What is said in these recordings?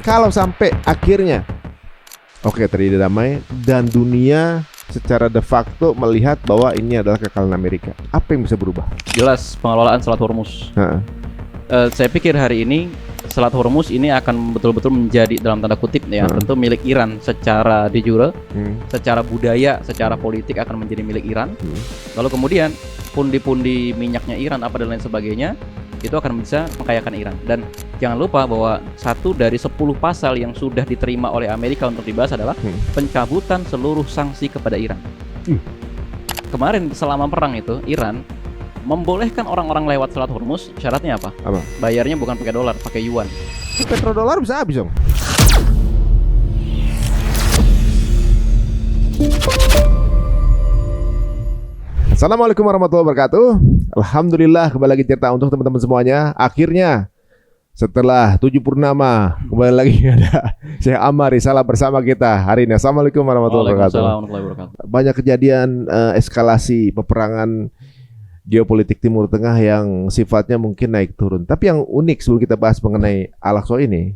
Kalau sampai akhirnya terjadi damai dan dunia secara de facto melihat bahwa ini adalah kekalahan Amerika, apa yang bisa berubah? Jelas pengelolaan Selat Hormuz. Saya pikir hari ini Selat Hormuz ini akan betul-betul menjadi dalam tanda kutip ya, tentu milik Iran secara de jure, secara budaya, secara politik akan menjadi milik Iran. Lalu kemudian pundi-pundi minyaknya Iran apa dan lain sebagainya itu akan bisa mengkayakan Iran. Dan jangan lupa bahwa satu dari 10 pasal yang sudah diterima oleh Amerika untuk dibahas adalah pencabutan seluruh sanksi kepada Iran. Kemarin selama perang itu Iran membolehkan orang-orang lewat Selat Hormuz. Syaratnya apa? Bayarnya bukan pakai dolar, pakai yuan. Petrodolar bisa habis dong. Assalamualaikum warahmatullahi wabarakatuh. Alhamdulillah, kembali lagi cerita untuk teman-teman semuanya. Akhirnya setelah 7 purnama kembali lagi ada Syekh Ammar Risalah bersama kita hari ini. Assalamualaikum warahmatullahi wabarakatuh. Banyak kejadian eskalasi peperangan geopolitik Timur Tengah yang sifatnya mungkin naik turun. Tapi yang unik sebelum kita bahas mengenai Al-Aqsa ini,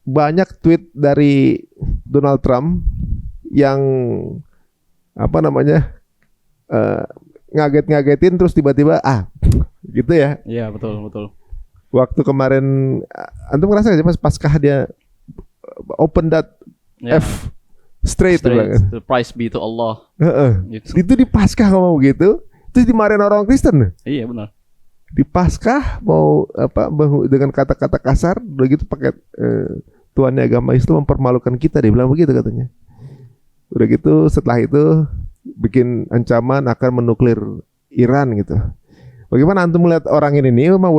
banyak tweet dari Donald Trump yang ngaget-ngagetin terus tiba-tiba gitu ya. Iya, betul. Waktu kemarin antum ngerasa gak sih paskah dia open that F straight the price be to Allah. Gitu. Itu di Paskah ngomong gitu, terus dimarahin orang Kristen. Iya, benar. Di Paskah mau dengan kata-kata kasar, begitu pakai tuannya agama Islam mempermalukan kita, dia bilang begitu katanya. Udah gitu setelah itu bikin ancaman akan menuklir Iran gitu. Bagaimana antum melihat orang ini nih? Memang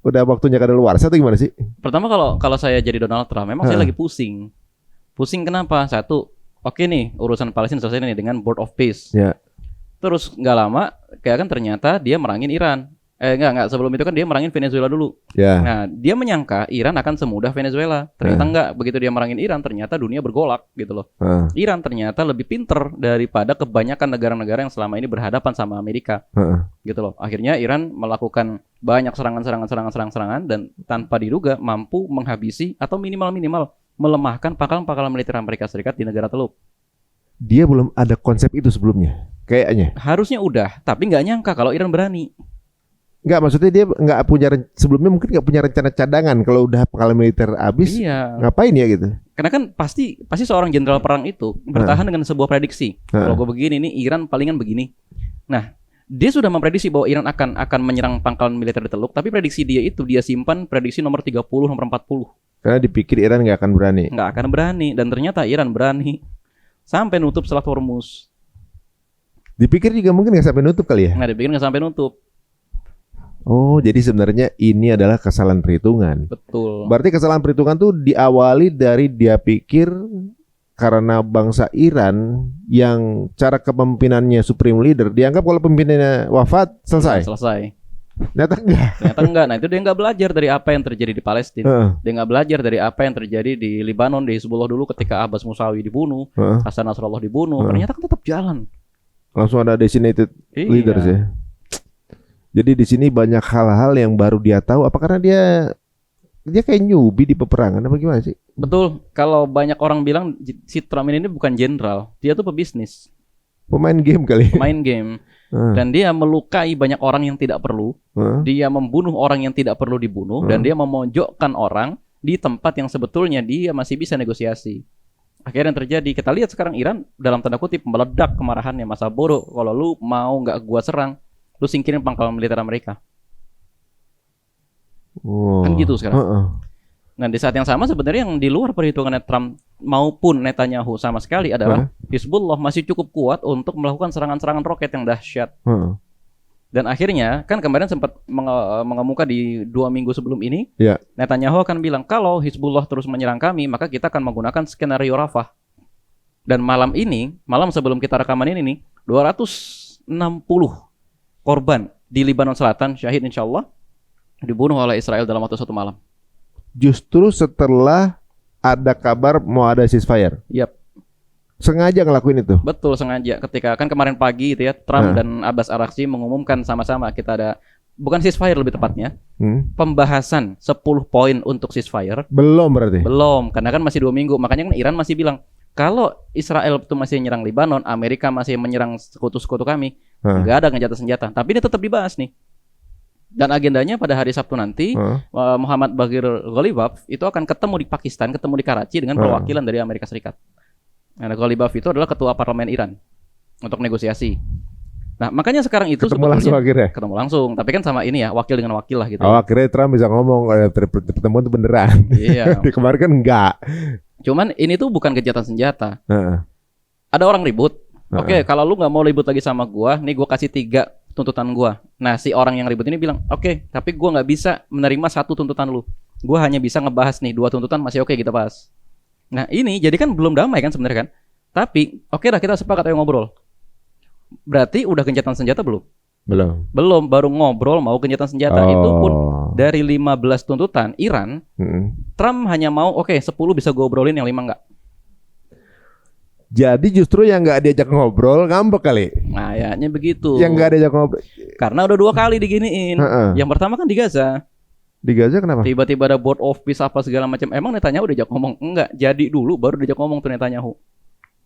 udah waktunya kadaluarsa atau gimana sih? Pertama kalau saya jadi Donald Trump, memang saya lagi pusing. Pusing kenapa? Satu, oke nih urusan Palestina selesai nih dengan Board of Peace. Ya. Terus nggak lama, kayak kan ternyata dia merangin Iran. Enggak, sebelum itu kan dia merangin Venezuela dulu. Ya. Nah, dia menyangka Iran akan semudah Venezuela. Ternyata enggak, begitu dia merangin Iran, ternyata dunia bergolak gitu loh. Iran ternyata lebih pinter daripada kebanyakan negara-negara yang selama ini berhadapan sama Amerika. Gitu loh. Akhirnya Iran melakukan banyak serangan dan tanpa diduga mampu menghabisi atau minimal melemahkan pangkalan militer Amerika Serikat di negara Teluk. Dia belum ada konsep itu sebelumnya, kayaknya. Harusnya udah, tapi nggak nyangka kalau Iran berani. Nggak, maksudnya dia nggak punya sebelumnya, mungkin nggak punya rencana cadangan kalau udah pengalaman militer habis. Iya. Ngapain ya gitu? Karena kan pasti seorang jenderal perang itu bertahan dengan sebuah prediksi. Kalau gue begini nih, Iran palingan begini. Nah, dia sudah memprediksi bahwa Iran akan menyerang pangkalan militer di Teluk, tapi prediksi dia itu dia simpan prediksi nomor 30, nomor 40. Karena dipikir Iran nggak akan berani. Nggak akan berani, dan ternyata Iran berani sampai nutup Selat Hormuz. Dipikir juga mungkin nggak sampai nutup kali ya? Nggak dipikir nggak sampai nutup. Oh, jadi sebenarnya ini adalah kesalahan perhitungan. Betul. Berarti kesalahan perhitungan tuh diawali dari dia pikir karena bangsa Iran yang cara kepemimpinannya supreme leader dianggap kalau pemimpinannya wafat selesai. Ternyata enggak. Nah, itu dia nggak belajar dari apa yang terjadi di Palestina. Dia nggak belajar dari apa yang terjadi di Lebanon, di Hizbullah dulu ketika Abbas Musawi dibunuh, Hasan Nasrallah dibunuh. Ternyata kan tetap jalan. Langsung ada designated leaders ya. Jadi di sini banyak hal-hal yang baru dia tahu. Apa karena dia kayak newbie di peperangan apa gimana sih? Betul. Kalau banyak orang bilang si Trump ini bukan jenderal, dia tuh pebisnis. Pemain game kali. Pemain game. Dan dia melukai banyak orang yang tidak perlu. Dia membunuh orang yang tidak perlu dibunuh. Dan dia memojokkan orang di tempat yang sebetulnya dia masih bisa negosiasi. Akhirnya yang terjadi, kita lihat sekarang Iran dalam tanda kutip meledak kemarahannya. Masa bodoh, kalau lu mau nggak gua serang, lu singkirin pangkalan militer Amerika. Kan gitu sekarang. Nah, di saat yang sama sebenarnya yang di luar perhitungan Trump maupun Netanyahu sama sekali adalah Hizbullah masih cukup kuat untuk melakukan serangan-serangan roket yang dahsyat. Dan akhirnya kan kemarin sempat mengemuka di 2 minggu sebelum ini, Netanyahu akan bilang kalau Hizbullah terus menyerang kami, maka kita akan menggunakan skenario Rafah. Dan malam sebelum kita rekaman ini nih, 260 korban di Lebanon Selatan syahid insyaallah dibunuh oleh Israel dalam waktu 1 malam. Justru setelah ada kabar mau ada ceasefire. Yap. Sengaja ngelakuin itu. Betul, sengaja. Ketika kan kemarin pagi itu ya Trump dan Abbas Araghchi mengumumkan sama-sama kita ada bukan ceasefire lebih tepatnya, pembahasan 10 poin untuk ceasefire. Belum berarti? Belum, karena kan masih 2 minggu. Makanya kan Iran masih bilang, kalau Israel itu masih menyerang Lebanon, Amerika masih menyerang sekutu-sekutu kami, nggak ada gencatan senjata. Tapi ini tetap dibahas nih. Dan agendanya pada hari Sabtu nanti, Muhammad Baghir Ghalibaf itu akan ketemu di Pakistan, ketemu di Karachi dengan perwakilan dari Amerika Serikat. Nah, Ghalibaf itu adalah ketua parlemen Iran untuk negosiasi. Nah, makanya sekarang itu ketemu langsung akhirnya. Ketemu langsung, tapi kan sama ini ya, wakil dengan wakil lah gitu. Oh, akhirnya Trump bisa ngomong pertemuan itu beneran. Iya. Di kemarin kan enggak. Cuman ini tuh bukan gencatan senjata. Ada orang ribut. Oke, kalau lu nggak mau ribut lagi sama gua, nih gua kasih 3 tuntutan gua. Nah, si orang yang ribut ini bilang, oke, tapi gua nggak bisa menerima 1 tuntutan lu. Gua hanya bisa ngebahas nih 2 tuntutan, masih oke kita bahas. Nah, ini jadi kan belum damai kan sebenarnya kan? Tapi oke lah, kita sepakat ayo ngobrol. Berarti udah gencatan senjata belum? Belum, baru ngobrol mau gencatan senjata. Itu pun dari 15 tuntutan Iran, Trump hanya mau 10 bisa gue obrolin, yang 5 enggak. Jadi justru yang nggak diajak ngobrol ngambek kali. Nah, kayaknya begitu. Yang nggak diajak ngobrol. Karena udah 2 kali diginiin. Yang pertama kan di Gaza. Di Gaza kenapa? Tiba-tiba ada board of peace apa segala macam. Emang Netanyahu udah diajak ngomong? Enggak, jadi dulu baru diajak ngomong tuh Netanyahu.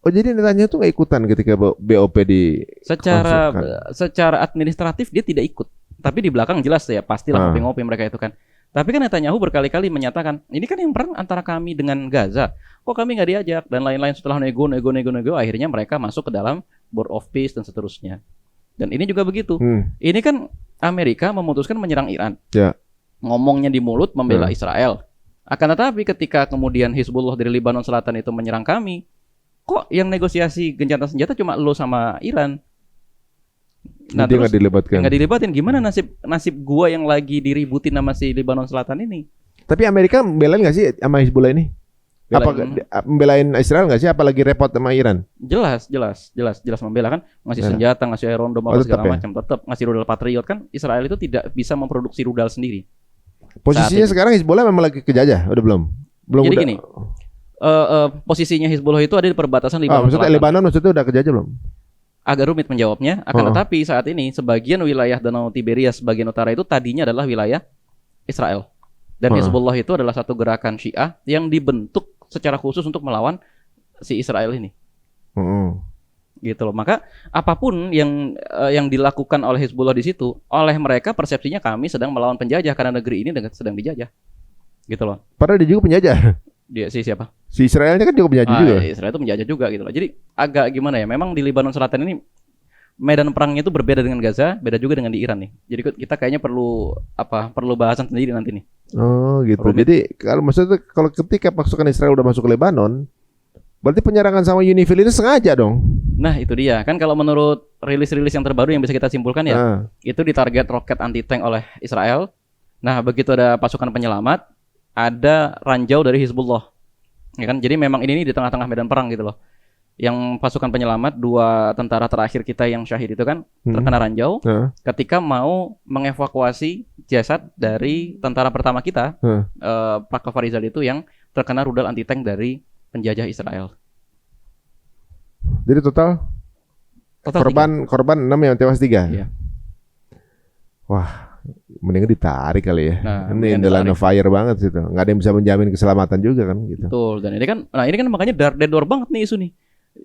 Oh, jadi Netanyahu tuh nggak ikutan ketika BOP di secara administratif dia tidak ikut. Tapi di belakang jelas ya pastilah ngopi-ngopi mereka itu kan. Tapi kan Netanyahu berkali-kali menyatakan, ini kan yang perang antara kami dengan Gaza. Kok kami nggak diajak? Dan lain-lain setelah nego, akhirnya mereka masuk ke dalam Board of Peace dan seterusnya. Dan ini juga begitu. Ini kan Amerika memutuskan menyerang Iran. Ya. Ngomongnya di mulut membela Israel. Akan tetapi ketika kemudian Hizbullah dari Lebanon Selatan itu menyerang kami, kok yang negosiasi gencatan senjata cuma lo sama Iran? Nah, terus nggak dilibatin. Gimana nasib gua yang lagi diributin sama si Lebanon Selatan ini? Tapi Amerika belain nggak sih sama Hizbullah ini? Membelain Israel nggak sih? Apalagi repot sama Iran? Jelas membela kan, ngasih senjata, ngasih Iron Dome apa segala macam, tetap ngasih rudal Patriot kan. Israel itu tidak bisa memproduksi rudal sendiri. Posisinya sekarang Hizbullah memang lagi kejajah, udah belum? Jadi gini, posisinya Hizbullah itu ada di perbatasan Lebanon. Maksudnya Lebanon maksudnya udah kejajah belum? Agak rumit menjawabnya, akan tetapi saat ini sebagian wilayah Danau Tiberias bagian utara itu tadinya adalah wilayah Israel. Dan Hizbullah itu adalah satu gerakan Syiah yang dibentuk secara khusus untuk melawan si Israel ini. Gitu loh. Maka apapun yang dilakukan oleh Hizbullah di situ, oleh mereka persepsinya kami sedang melawan penjajah karena negeri ini sedang dijajah. Gitu loh. Padahal dia juga penjajah. Dia siapa? Si Israelnya kan juga penjajah juga. Israel itu penjajah juga gitu loh. Jadi agak gimana ya? Memang di Lebanon Selatan ini medan perangnya itu berbeda dengan Gaza, beda juga dengan di Iran nih. Jadi kita kayaknya perlu bahasan sendiri nanti nih. Oh gitu. Rumit. Jadi kalau ketika pasukan Israel udah masuk ke Lebanon, berarti penyerangan sama UNIFIL ini sengaja dong. Nah itu dia kan, kalau menurut rilis-rilis yang terbaru yang bisa kita simpulkan ya, itu ditarget roket anti tank oleh Israel. Nah begitu ada pasukan penyelamat, ada ranjau dari Hizbullah, ya kan? Jadi memang ini di tengah-tengah medan perang gitu loh. Yang pasukan penyelamat, 2 tentara terakhir kita yang syahid itu kan terkena ranjau ketika mau mengevakuasi jasad dari tentara pertama kita, Pak Farizal itu yang terkena rudal anti tank dari penjajah Israel. Jadi total korban 6 yang tewas 3. Iya. Wah, mendingan ditarik kali ya. Nah, ini the line of fire banget sih tuh. Nggak ada yang bisa menjamin keselamatan juga kan gitu. Betul. Dan ini kan makanya dead door banget nih isu nih.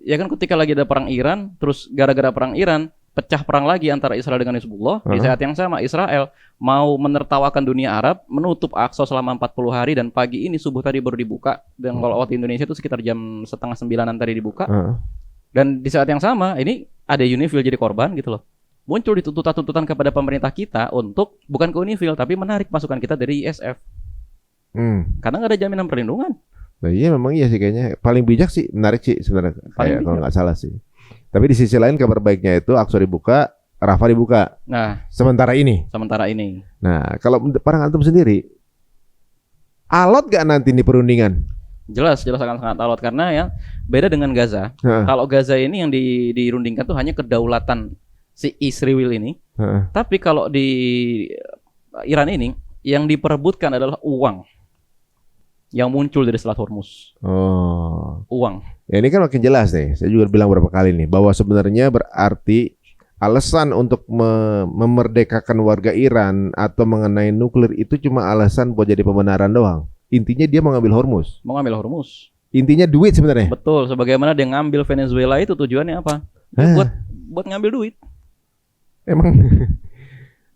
Ya kan ketika lagi ada perang Iran, terus gara-gara perang Iran pecah perang lagi antara Israel dengan Hizbullah. Di saat yang sama Israel mau menertawakan dunia Arab, menutup Aqsa selama 40 hari, dan pagi ini subuh tadi baru dibuka. Dan kalau waktu Indonesia itu sekitar jam 8:30 tadi dibuka. Dan di saat yang sama ini ada UNIFIL jadi korban gitu loh. Muncul di tuntutan kepada pemerintah kita untuk bukan ke UNIFIL tapi menarik pasukan kita dari ISF. Karena nggak ada jaminan perlindungan. Nah iya memang iya sih kayaknya. Paling bijak sih menarik sih sebenarnya. Kayak kalau nggak salah sih. Tapi di sisi lain kabar baiknya itu Aqsa dibuka, Rafah dibuka. Nah, sementara ini. Nah, kalau perang antum sendiri, alot gak nanti nih perundingan? Jelas akan sangat alot karena ya beda dengan Gaza. Kalau Gaza ini yang dirundingkan tuh hanya kedaulatan si Israel ini. Tapi kalau di Iran ini yang diperebutkan adalah uang yang muncul dari Selat Hormuz. Oh. Uang. Ya ini kan makin jelas nih. Saya juga bilang beberapa kali nih bahwa sebenarnya berarti alasan untuk memerdekakan warga Iran atau mengenai nuklir itu cuma alasan buat jadi pembenaran doang. Intinya dia mau ngambil Hormuz. Mau ngambil Hormuz. Intinya duit sebenarnya. Betul, sebagaimana dia ngambil Venezuela itu tujuannya apa? Buat ngambil duit. Emang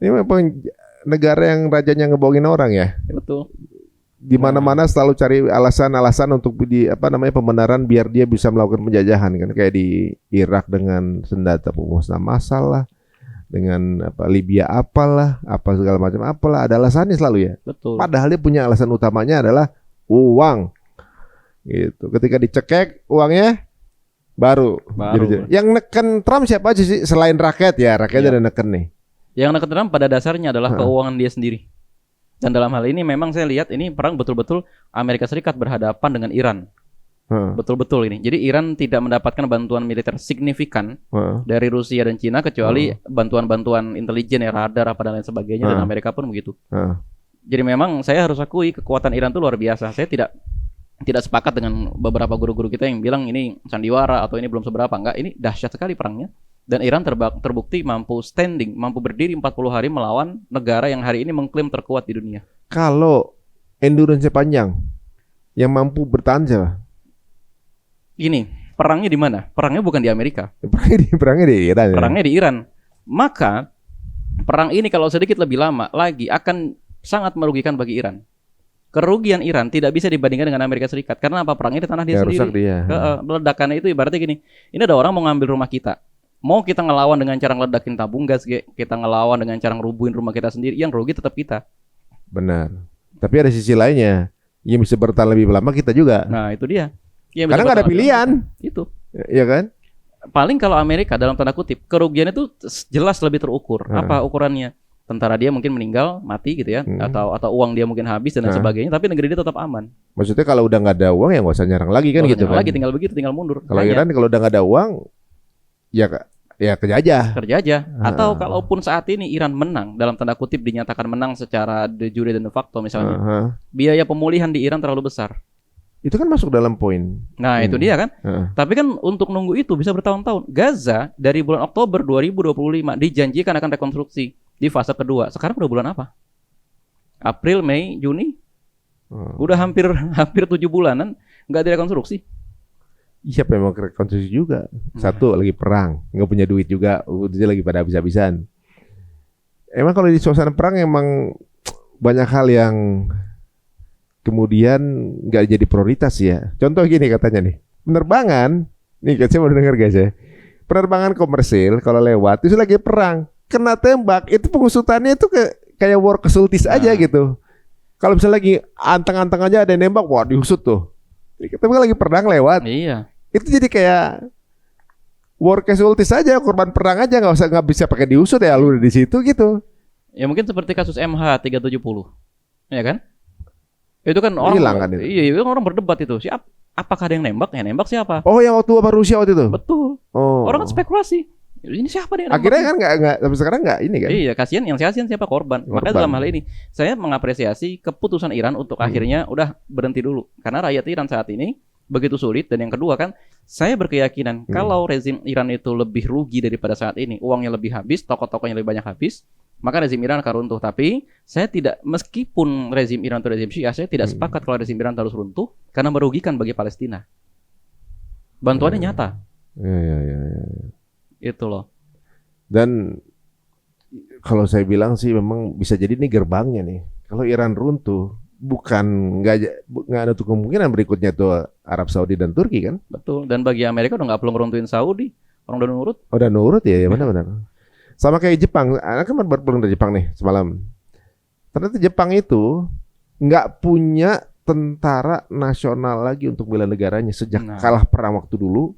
ini memang negara yang rajanya ngebohongin orang ya. Betul. Di mana-mana selalu cari alasan-alasan untuk pembenaran biar dia bisa melakukan penjajahan kan, kayak di Irak dengan senjata pemusnah massal lah, dengan Libya apalah, apa segala macam apalah, ada alasannya selalu ya. Betul. Padahal dia punya alasan utamanya adalah uang. Gitu. Ketika dicekek uangnya baru. Yang neken Trump siapa aja sih selain rakyat ya? Rakyatnya ada neken nih. Yang neken Trump pada dasarnya adalah keuangan dia sendiri. Dan dalam hal ini memang saya lihat ini perang betul-betul Amerika Serikat berhadapan dengan Iran. Betul-betul ini. Jadi Iran tidak mendapatkan bantuan militer signifikan dari Rusia dan Cina kecuali bantuan-bantuan intelijen ya, radar apa dan lain sebagainya, dan Amerika pun begitu. Jadi memang saya harus akui kekuatan Iran itu luar biasa. Saya tidak sepakat dengan beberapa guru-guru kita yang bilang ini sandiwara atau ini belum seberapa. Enggak, ini dahsyat sekali perangnya. Dan Iran terbukti mampu berdiri 40 hari melawan negara yang hari ini mengklaim terkuat di dunia. Kalau endurance panjang, yang mampu bertahan siapa? Ini, perangnya di mana? Perangnya bukan di Amerika. Perangnya di Iran. Perangnya di Iran. Maka perang ini kalau sedikit lebih lama lagi akan sangat merugikan bagi Iran. Kerugian Iran tidak bisa dibandingkan dengan Amerika Serikat. Karena apa? Perangnya di tanah dia sendiri. Ledakannya itu ibaratnya gini. Ini ada orang mau ngambil rumah kita. Mau kita ngelawan dengan cara ngeledakin tabung gas, kita ngelawan dengan cara ngerubuhin rumah kita sendiri, yang rugi tetap kita. Benar. Tapi ada sisi lainnya, yang bisa bertahan lebih lama kita juga. Nah itu dia. Karena nggak ada pilihan. Itu. Iya kan? Paling kalau Amerika dalam tanda kutip, kerugiannya itu jelas lebih terukur. Apa ukurannya? Tentara dia mungkin meninggal, mati gitu ya, atau uang dia mungkin habis dan lain sebagainya, tapi negeri dia tetap aman. Maksudnya kalau udah nggak ada uang ya nggak usah nyerang lagi kan gitu kan? Lagi tinggal begitu, tinggal mundur. Kalau Iran kalau udah nggak ada uang, ya kerjajah. Atau kalaupun saat ini Iran menang, dalam tanda kutip dinyatakan menang secara de jure dan de facto misalnya, biaya pemulihan di Iran terlalu besar. Itu kan masuk dalam poin. Nah itu dia kan. Tapi kan untuk nunggu itu bisa bertahun-tahun. Gaza dari bulan Oktober 2025 dijanjikan akan rekonstruksi di fase kedua. Sekarang udah bulan apa? April, Mei, Juni. Udah hampir 7 bulanan nggak direkonstruksi. Siapa yang mau rekonstruksi juga? Satu lagi perang, nggak punya duit juga, dia lagi pada habis-habisan. Emang kalau di suasana perang emang banyak hal yang kemudian nggak jadi prioritas ya. Contoh gini katanya nih, penerbangan, nih saya baru dengar guys ya, penerbangan komersil kalau lewat itu lagi perang, kena tembak, itu pengusutannya itu kayak war casualties aja gitu. Kalau misalnya lagi anteng-anteng aja ada yang nembak, wah diusut tuh. Tapi lagi perang lewat. Iya. Itu jadi kayak war casualties saja, korban perang aja, nggak bisa pakai diusut ya, lu di situ gitu. Ya mungkin seperti kasus MH370, ya kan? Itu kan orang hilang kan itu. Iya, itu orang berdebat itu. Apakah ada yang nembak? Ya nembak siapa? Oh, yang waktu apa Rusia waktu itu? Betul. Oh. Orang kan spekulasi. Ini siapa dia? Akhirnya kan nggak sampai sekarang nggak ini kan? Iya, kasihan siapa korban. Makanya dalam hal ini saya mengapresiasi keputusan Iran untuk akhirnya udah berhenti dulu, karena rakyat Iran saat ini begitu sulit. Dan yang kedua kan, saya berkeyakinan kalau rezim Iran itu lebih rugi daripada saat ini, uangnya lebih habis, tokoh-tokohnya lebih banyak habis, maka rezim Iran akan runtuh. Tapi saya tidak, meskipun rezim Iran itu rezim Syiah, saya tidak sepakat kalau rezim Iran harus runtuh karena merugikan bagi Palestina. Bantuannya nyata. Ya. Itu loh. Dan kalau saya bilang sih memang bisa jadi ini gerbangnya nih. Kalau Iran runtuh, nggak ada tuh kemungkinan berikutnya tuh Arab Saudi dan Turki kan? Betul. Dan bagi Amerika udah nggak perlu ngeruntuhin Saudi, orang udah nurut. Udah nurut ya benar-benar. Sama kayak Jepang, anak kan baru pulang dari Jepang nih semalam. Ternyata Jepang itu nggak punya tentara nasional lagi untuk bela negaranya sejak kalah perang waktu dulu.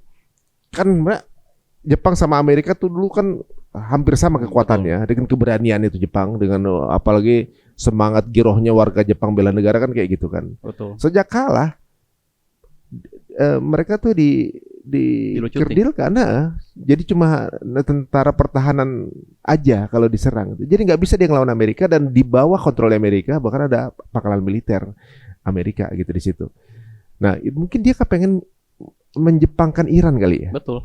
Kan Jepang sama Amerika tuh dulu kan hampir sama kekuatannya. Dengan keberanian itu Jepang, dengan apalagi semangat girohnya warga Jepang bela negara kan kayak gitu kan. Betul. Sejak kalah mereka tuh dikerdilkan, jadi cuma tentara pertahanan aja kalau diserang. Jadi nggak bisa dia ngelawan Amerika, dan di bawah kontrol Amerika bahkan ada pangkalan militer Amerika gitu di situ. Nah mungkin dia kepengen menjepangkan Iran kali ya. Betul.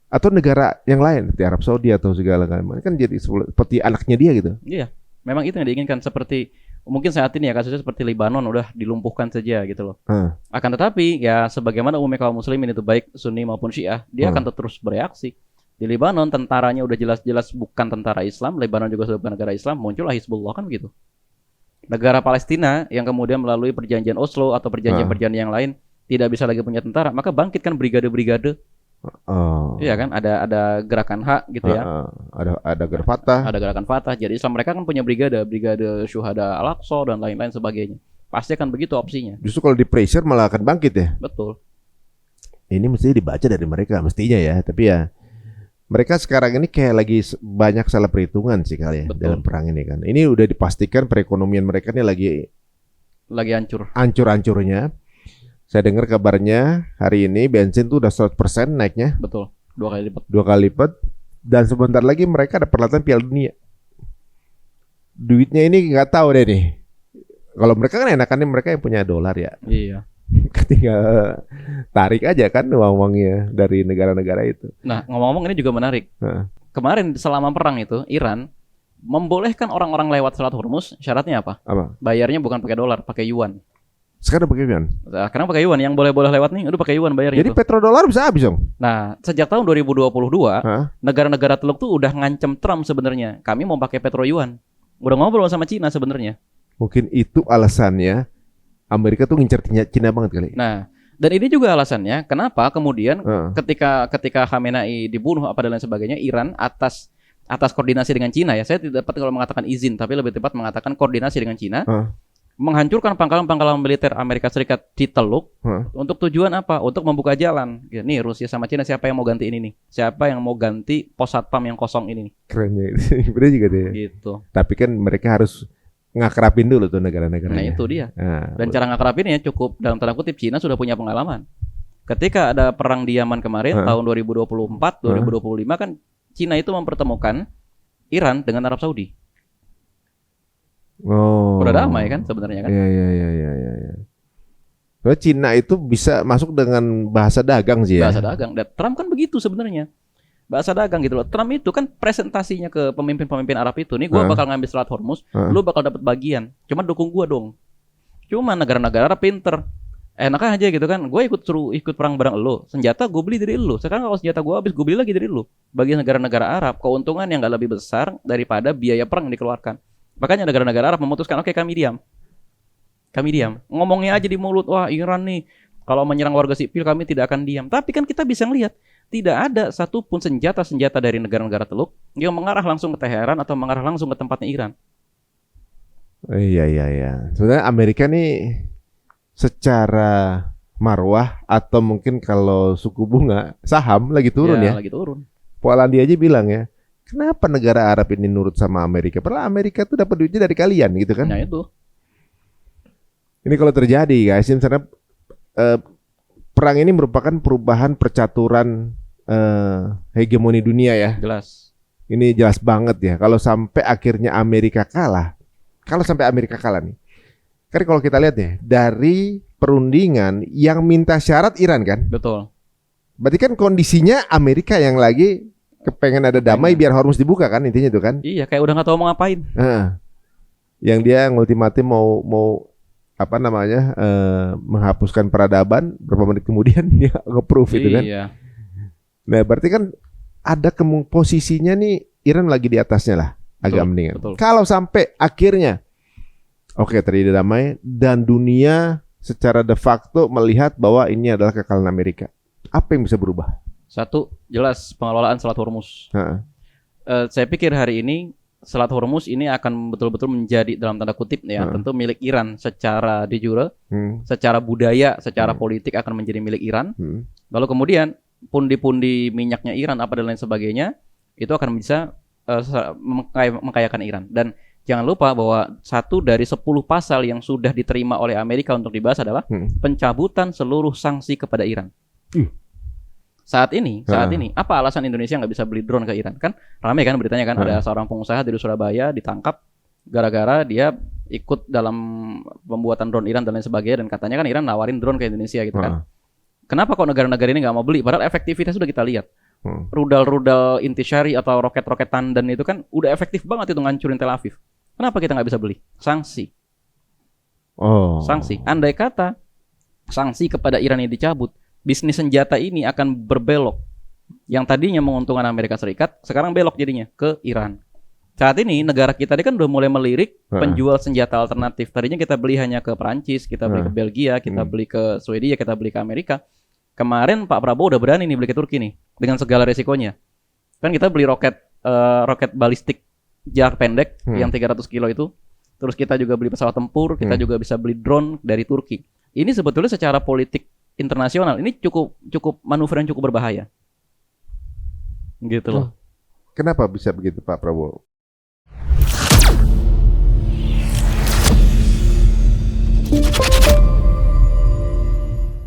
Atau negara yang lain seperti Arab Saudi atau segala macam kan jadi seperti anaknya dia gitu. Iya, memang itu yang diinginkan. Seperti mungkin saat ini ya kasusnya seperti Lebanon udah dilumpuhkan saja gitu loh. Akan tetapi ya sebagaimana umumnya kaum muslimin itu baik Sunni maupun Syiah, dia akan terus bereaksi. Di Lebanon tentaranya udah jelas-jelas bukan tentara Islam, Lebanon juga sudah bukan negara Islam, muncullah Hizbullah kan begitu. Negara Palestina yang kemudian melalui perjanjian Oslo atau perjanjian-perjanjian yang lain tidak bisa lagi punya tentara, maka bangkitkan brigade-brigade. Iya kan, ada gerakan hak gitu ya. Ada gerakan Fatah. Ada gerakan Fatah. Jadi Islam mereka kan punya brigade Syuhada Al-Aqsa dan lain-lain sebagainya. Pasti akan begitu opsinya. Justru kalau di pressure malah akan bangkit ya. Betul. Ini mesti dibaca dari mereka mestinya ya. Tapi ya mereka sekarang ini kayak lagi banyak salah perhitungan sih kali ya. Betul. Dalam perang ini kan. Ini udah dipastikan perekonomian mereka ini lagi hancur. Hancur-hancurnya. Saya dengar kabarnya hari ini bensin tuh udah 100% naiknya. Betul. 2 kali lipat. 2 kali lipat. Dan sebentar lagi mereka ada perhelatan Piala Dunia. Duitnya ini nggak tahu deh nih. Kalau mereka kan enakannya mereka yang punya dolar ya. Iya. Tinggal tarik aja kan uang-uangnya dari negara-negara itu. Nah, ngomong-ngomong ini juga menarik. Kemarin selama perang itu Iran membolehkan orang-orang lewat Selat Hormuz. Syaratnya apa? Bayarnya bukan pakai dolar, pakai yuan. Sekarang pakai yuan. Sekarang pakai yuan, yang boleh lewat nih udah pakai yuan bayarnya. Jadi petrodolar bisa habis dong. Nah, sejak tahun 2022, negara-negara Teluk tuh udah ngancem Trump sebenarnya. Kami mau pakai petro yuan. Udah ngobrol sama Cina sebenarnya. Mungkin itu alasannya Amerika tuh ngincer Cina banget kali. Nah, dan ini juga alasannya kenapa kemudian ketika Khamenei dibunuh apa dan lain sebagainya, Iran atas koordinasi dengan Cina ya. Saya tidak tepat kalau mengatakan izin, tapi lebih tepat mengatakan koordinasi dengan Cina. Menghancurkan pangkalan-pangkalan militer Amerika Serikat di Teluk untuk tujuan apa? Untuk membuka jalan. Ya, nih Rusia sama Cina siapa yang mau ganti ini nih? Siapa yang mau ganti pos satpam yang kosong ini nih? Kerennya itu. Bener juga deh. Gitu. Tapi kan mereka harus ngakrapin dulu tuh negara-negaranya. Nah itu dia. Dan cara ngakrapinnya cukup dalam tanda kutip Cina sudah punya pengalaman. Ketika ada perang di Yaman kemarin tahun 2024, 2025 kan Cina itu mempertemukan Iran dengan Arab Saudi. Udah damai kan sebenarnya kan? Iya. Cina itu bisa masuk dengan bahasa dagang sih ya. Bahasa dagang. Dan Trump kan begitu sebenarnya. Bahasa dagang gitu loh. Trump itu kan presentasinya ke pemimpin-pemimpin Arab itu. Nih gue bakal ngambil Selat Hormuz, lu bakal dapat bagian. Cuma dukung gue dong. Cuma negara-negara Arab pinter. Enak aja gitu kan. Gue ikut perang bareng lu. Senjata gue beli dari lu. Sekarang kalau senjata gue habis, gue beli lagi dari lu. Bagi negara-negara Arab, keuntungan yang gak lebih besar daripada biaya perang yang dikeluarkan. Makanya negara-negara Arab memutuskan, oke, kami diam. Ngomongnya aja di mulut, wah Iran nih kalau menyerang warga sipil kami tidak akan diam. Tapi kan kita bisa ngelihat tidak ada satupun senjata dari negara-negara Teluk yang mengarah langsung ke Teheran atau mengarah langsung ke tempatnya Iran. Iya. Sebenarnya Amerika nih secara marwah atau mungkin kalau suku bunga saham lagi turun ya. Lagi turun. Polandia aja bilang ya. Kenapa negara Arab ini nurut sama Amerika? Padahal Amerika tuh dapat duitnya dari kalian gitu kan? Nah itu. Ini kalau terjadi guys, misalnya perang ini merupakan perubahan percaturan hegemoni dunia ya. Jelas. Ini jelas banget ya. Kalau sampai akhirnya Amerika kalah, nih. Kan kalau kita lihat ya, dari perundingan yang minta syarat Iran kan? Betul. Berarti kan kondisinya Amerika yang lagi kepengen ada damai biar Hormuz dibuka kan intinya itu kan? Iya, kayak udah nggak tahu mau ngapain. Yang dia ngultimatif mau apa namanya menghapuskan peradaban, berapa menit kemudian dia nge-proof itu kan? Iya. Nah berarti kan ada posisinya nih Iran lagi di atasnya lah, agak mendingan. Kalau sampai akhirnya terjadi damai dan dunia secara de facto melihat bahwa ini adalah kekalahan Amerika, apa yang bisa berubah? Satu, jelas pengelolaan Selat Hormuz. Saya pikir hari ini Selat Hormuz ini akan betul-betul menjadi dalam tanda kutip ya, tentu milik Iran secara de jure, secara budaya, secara politik akan menjadi milik Iran. Lalu kemudian pundi-pundi minyaknya Iran apa dan lain sebagainya itu akan bisa mengkayakan Iran. Dan jangan lupa bahwa 1 dari 10 pasal yang sudah diterima oleh Amerika untuk dibahas adalah pencabutan seluruh sanksi kepada Iran. Saat ini apa alasan Indonesia nggak bisa beli drone ke Iran? Kan ramai kan beritanya kan ada seorang pengusaha dari Surabaya ditangkap gara-gara dia ikut dalam pembuatan drone Iran dan lain sebagainya, dan katanya kan Iran nawarin drone ke Indonesia gitu kan. Kenapa kok negara-negara ini nggak mau beli? Padahal efektivitas sudah kita lihat. rudal-rudal intisyari atau roket-roket Tandan itu kan udah efektif banget itu ngancurin Tel Aviv. Kenapa kita nggak bisa beli? Sanksi. Sanksi. Andai kata sanksi kepada Iran ini dicabut, bisnis senjata ini akan berbelok. Yang tadinya menguntungkan Amerika Serikat, sekarang belok jadinya ke Iran. Saat ini negara kita ini kan udah mulai melirik penjual senjata alternatif. Tadinya kita beli hanya ke Perancis, kita beli ke Belgia, kita beli ke Swedia, kita beli ke Amerika. Kemarin Pak Prabowo udah berani nih beli ke Turki nih dengan segala resikonya. Kan kita beli roket balistik jarak pendek yang 300 kilo itu. Terus kita juga beli pesawat tempur, kita juga bisa beli drone dari Turki. Ini sebetulnya secara politik internasional ini cukup manuver yang cukup berbahaya. Gitu loh. Kenapa bisa begitu Pak Prabowo?